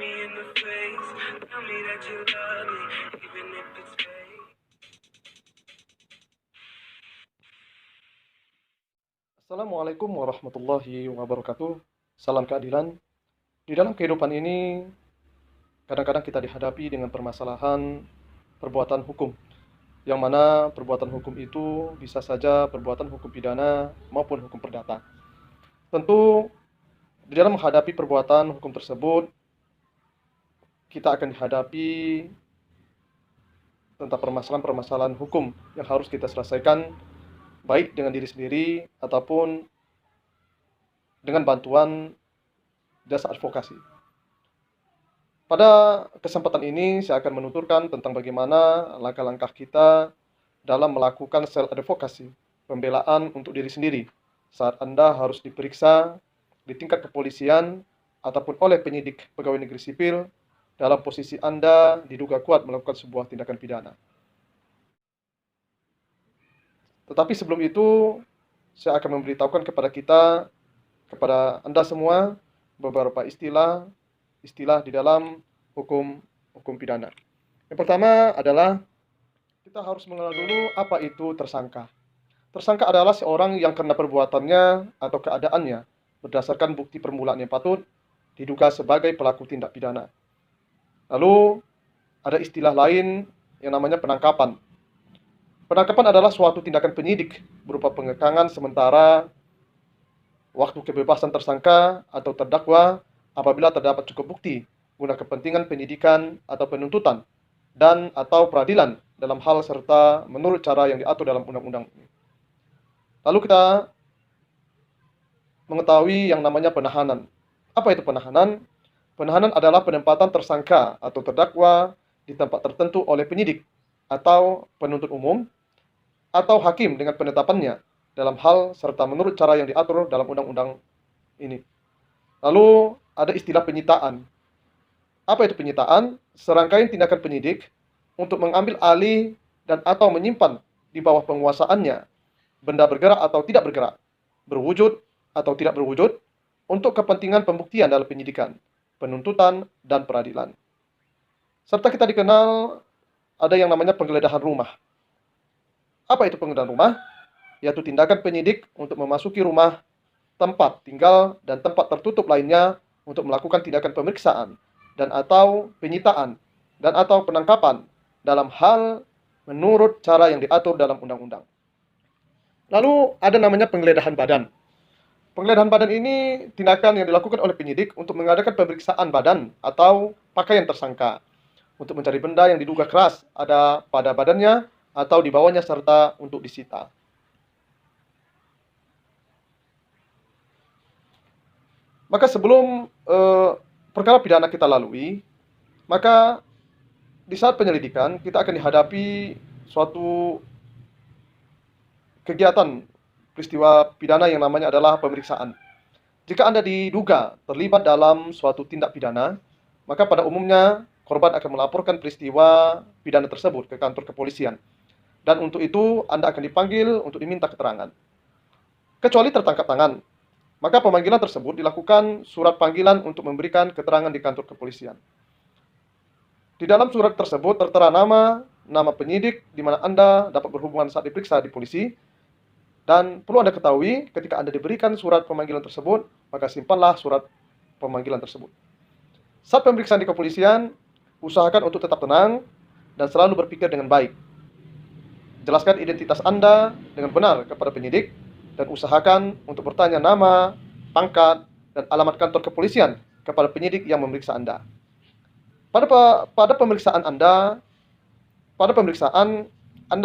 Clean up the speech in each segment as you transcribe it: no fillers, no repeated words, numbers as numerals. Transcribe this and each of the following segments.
me in the face. Tell me that you love me, even if it's fake. Assalamualaikum warahmatullahi wabarakatuh. Salam keadilan. Di dalam kehidupan ini, kadang-kadang kita dihadapi dengan permasalahan perbuatan hukum, yang mana perbuatan hukum itu bisa saja perbuatan hukum pidana maupun hukum perdata. Tentu, di dalam menghadapi perbuatan hukum tersebut, kita akan dihadapi tentang permasalahan-permasalahan hukum yang harus kita selesaikan, baik dengan diri sendiri ataupun dengan bantuan jasa advokasi. Pada kesempatan ini, saya akan menuturkan tentang bagaimana langkah-langkah kita dalam melakukan self-advokasi, pembelaan untuk diri sendiri, saat Anda harus diperiksa di tingkat kepolisian ataupun oleh penyidik pegawai negeri sipil dalam posisi Anda diduga kuat melakukan sebuah tindakan pidana. Tetapi sebelum itu, saya akan memberitahukan kepada Anda semua, beberapa istilah di dalam hukum pidana. Yang pertama adalah kita harus mengenal dulu apa itu tersangka. Tersangka adalah seorang yang karena perbuatannya atau keadaannya berdasarkan bukti permulaan yang patut diduga sebagai pelaku tindak pidana. Lalu ada istilah lain yang namanya penangkapan. Penangkapan adalah suatu tindakan penyidik berupa pengekangan sementara waktu kebebasan tersangka atau terdakwa apabila terdapat cukup bukti guna kepentingan penyidikan atau penuntutan dan atau peradilan dalam hal serta menurut cara yang diatur dalam undang-undang. Lalu kita mengetahui yang namanya penahanan. Apa itu penahanan? Penahanan adalah penempatan tersangka atau terdakwa di tempat tertentu oleh penyidik atau penuntut umum atau hakim dengan penetapannya dalam hal serta menurut cara yang diatur dalam undang-undang ini. Lalu ada istilah penyitaan. Apa itu penyitaan? Serangkaian tindakan penyidik untuk mengambil alih dan atau menyimpan di bawah penguasaannya benda bergerak atau tidak bergerak, berwujud atau tidak berwujud untuk kepentingan pembuktian dalam penyidikan, penuntutan, dan peradilan. Serta kita dikenal ada yang namanya penggeledahan rumah. Apa itu penggeledahan rumah? Yaitu tindakan penyidik untuk memasuki rumah, tempat tinggal, dan tempat tertutup lainnya untuk melakukan tindakan pemeriksaan dan atau penyitaan dan atau penangkapan dalam hal menurut cara yang diatur dalam undang-undang. Lalu ada namanya penggeledahan badan. Penggeledahan badan ini tindakan yang dilakukan oleh penyidik untuk mengadakan pemeriksaan badan atau pakaian tersangka untuk mencari benda yang diduga keras ada pada badannya atau di bawahnya serta untuk disita. Maka sebelum perkara pidana kita lalui, maka di saat penyelidikan kita akan dihadapi suatu kegiatan peristiwa pidana yang namanya adalah pemeriksaan. Jika Anda diduga terlibat dalam suatu tindak pidana, maka pada umumnya korban akan melaporkan peristiwa pidana tersebut ke kantor kepolisian. Dan untuk itu Anda akan dipanggil untuk diminta keterangan. Kecuali tertangkap tangan, maka pemanggilan tersebut dilakukan surat panggilan untuk memberikan keterangan di kantor kepolisian. Di dalam surat tersebut tertera nama penyidik di mana Anda dapat berhubungan saat diperiksa di polisi. Dan perlu Anda ketahui, ketika Anda diberikan surat pemanggilan tersebut, maka simpanlah surat pemanggilan tersebut. Saat pemeriksaan di kepolisian, usahakan untuk tetap tenang dan selalu berpikir dengan baik. Jelaskan identitas Anda dengan benar kepada penyidik dan usahakan untuk bertanya nama, pangkat, dan alamat kantor kepolisian kepada penyidik yang memeriksa Anda. Pada pemeriksaan Anda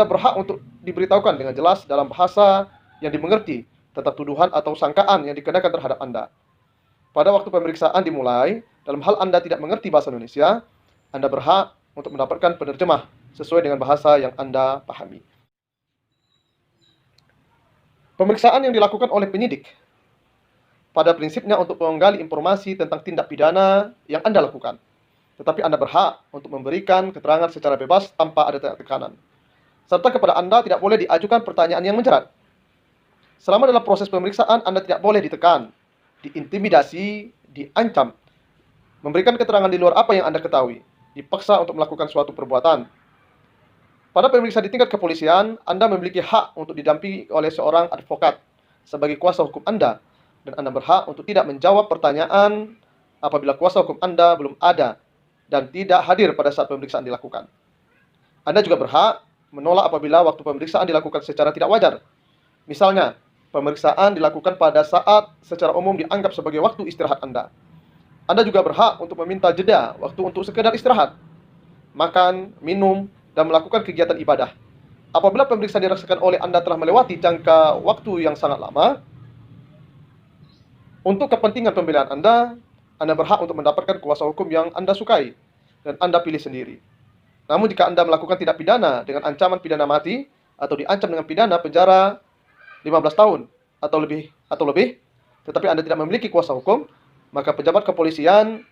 berhak untuk diberitahukan dengan jelas dalam bahasa yang dimengerti tentang tuduhan atau sangkaan yang dikenakan terhadap Anda. Pada waktu pemeriksaan dimulai, dalam hal Anda tidak mengerti bahasa Indonesia, Anda berhak untuk mendapatkan penerjemah sesuai dengan bahasa yang Anda pahami. Pemeriksaan yang dilakukan oleh penyidik pada prinsipnya untuk menggali informasi tentang tindak pidana yang Anda lakukan. Tetapi Anda berhak untuk memberikan keterangan secara bebas tanpa ada tekanan. Serta kepada Anda tidak boleh diajukan pertanyaan yang menjerat. Selama dalam proses pemeriksaan, Anda tidak boleh ditekan, diintimidasi, diancam, memberikan keterangan di luar apa yang Anda ketahui, dipaksa untuk melakukan suatu perbuatan. Pada pemeriksaan di tingkat kepolisian, Anda memiliki hak untuk didampingi oleh seorang advokat sebagai kuasa hukum Anda, dan Anda berhak untuk tidak menjawab pertanyaan apabila kuasa hukum Anda belum ada dan tidak hadir pada saat pemeriksaan dilakukan. Anda juga berhak menolak apabila waktu pemeriksaan dilakukan secara tidak wajar. Misalnya, pemeriksaan dilakukan pada saat secara umum dianggap sebagai waktu istirahat Anda. Anda juga berhak untuk meminta jeda waktu untuk sekedar istirahat, makan, minum, dan melakukan kegiatan ibadah. Apabila pemeriksaan dirasakan oleh Anda telah melewati jangka waktu yang sangat lama, untuk kepentingan pembelaan Anda berhak untuk mendapatkan kuasa hukum yang Anda sukai dan Anda pilih sendiri. Namun jika Anda melakukan tindak pidana dengan ancaman pidana mati atau diancam dengan pidana penjara 15 tahun atau lebih, tetapi Anda tidak memiliki kuasa hukum, maka pejabat kepolisian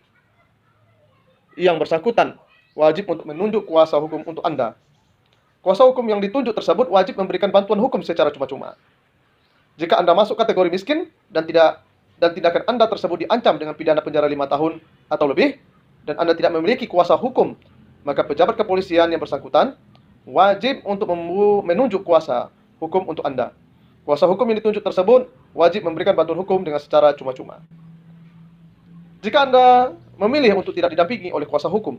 yang bersangkutan wajib untuk menunjuk kuasa hukum untuk Anda. Kuasa hukum yang ditunjuk tersebut wajib memberikan bantuan hukum secara cuma-cuma. Jika Anda masuk kategori miskin dan tindakan Anda tersebut diancam dengan pidana penjara 5 tahun atau lebih, dan Anda tidak memiliki kuasa hukum, maka pejabat kepolisian yang bersangkutan wajib untuk menunjuk kuasa hukum untuk Anda. Kuasa hukum yang ditunjuk tersebut wajib memberikan bantuan hukum dengan secara cuma-cuma. Jika Anda memilih untuk tidak didampingi oleh kuasa hukum,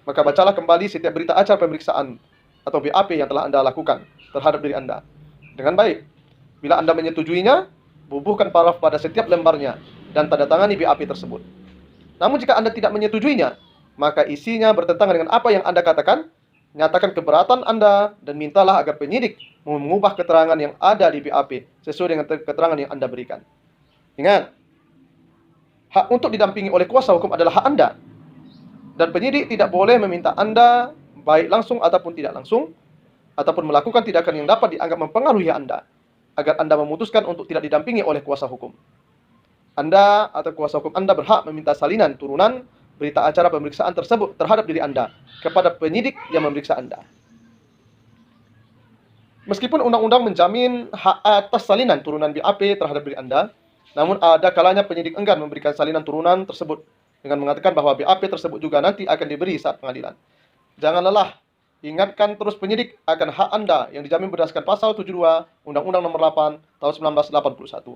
maka bacalah kembali setiap berita acara pemeriksaan atau BAP yang telah Anda lakukan terhadap diri Anda dengan baik. Bila Anda menyetujuinya, bubuhkan paraf pada setiap lembarnya dan tanda tangani BAP tersebut. Namun jika Anda tidak menyetujuinya, maka isinya bertentangan dengan apa yang Anda katakan, nyatakan keberatan Anda dan mintalah agar penyidik mengubah keterangan yang ada di BAP sesuai dengan keterangan yang Anda berikan. Ingat, hak untuk didampingi oleh kuasa hukum adalah hak Anda. Dan penyidik tidak boleh meminta Anda, baik langsung ataupun tidak langsung, ataupun melakukan tindakan yang dapat dianggap mempengaruhi Anda, agar Anda memutuskan untuk tidak didampingi oleh kuasa hukum. Anda atau kuasa hukum Anda berhak meminta salinan turunan berita acara pemeriksaan tersebut terhadap diri Anda kepada penyidik yang memeriksa Anda. Meskipun undang-undang menjamin hak atas salinan turunan BAP terhadap diri Anda, namun ada kalanya penyidik enggan memberikan salinan turunan tersebut dengan mengatakan bahwa BAP tersebut juga nanti akan diberi saat pengadilan. Jangan lelah, ingatkan terus penyidik akan hak Anda yang dijamin berdasarkan pasal 72 Undang-Undang Nomor 8 Tahun 1981.